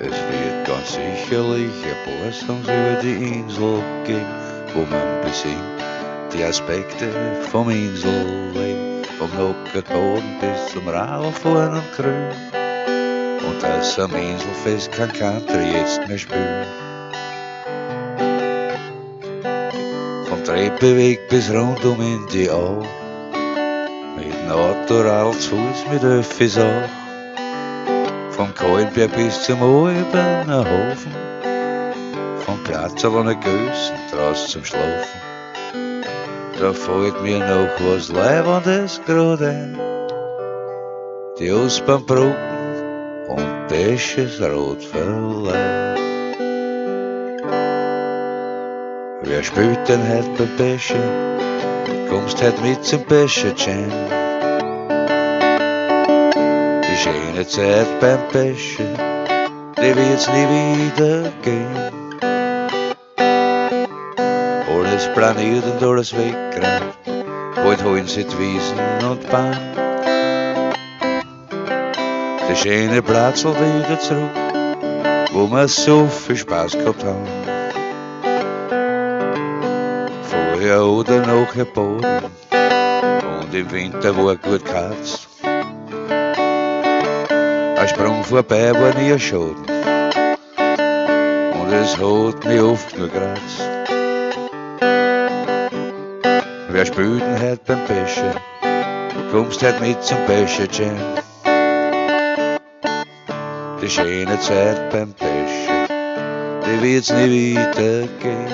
Es wird ganz sicherlich ein paar Songs über die Insel geben, wo man besingt die Aspekte vom Inselleben, vom Nockerboden bis zum Radelfahren am Krün. Und dass am Inselfest kein Country jetzt mehr spielt. Vom Treppeweg bis rundum in die Au, mit dem Autoradl zu Fuß, mit Öffis auch. Vom Kallenberg bis zum Alberner Hafen, vom Platzl an der Gösen draus zum Schlafen. Da fällt mir noch was Leibendes grad ein, die Ostbahnbrücken und Pesches Rotverleih. Wer spielt denn heut beim Pesche? Kommst heut mit zum Pesche-Jam? Die schöne Zeit beim Pesche, die wird's nie wieder gehen. Alles planiert und alles weggerannt, bald holen sie die Wiesen und Bahn. Die schöne Platzl wieder zurück, wo wir so viel Spaß gehabt haben. Vorher oder nachher baden, und im Winter war gut geheizt. Ein Sprung vorbei war nie ein Schaden, und es hat mich oft nur gereizt. Wer spielt denn heut beim Pesche? Kommst heut mit zum Pesche-Jam? Die schöne Zeit beim Pesche, die wird's nie wieder gehen.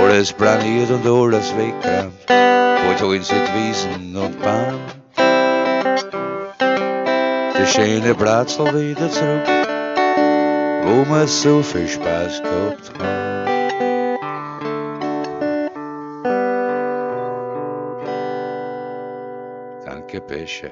Alles planiert und alles weggerannt, bald holen sie die Wiesen und Bahn. Die schöne Platzl wieder zurück, wo wir so viel Spaß gehabt haben. Danke, Pesche.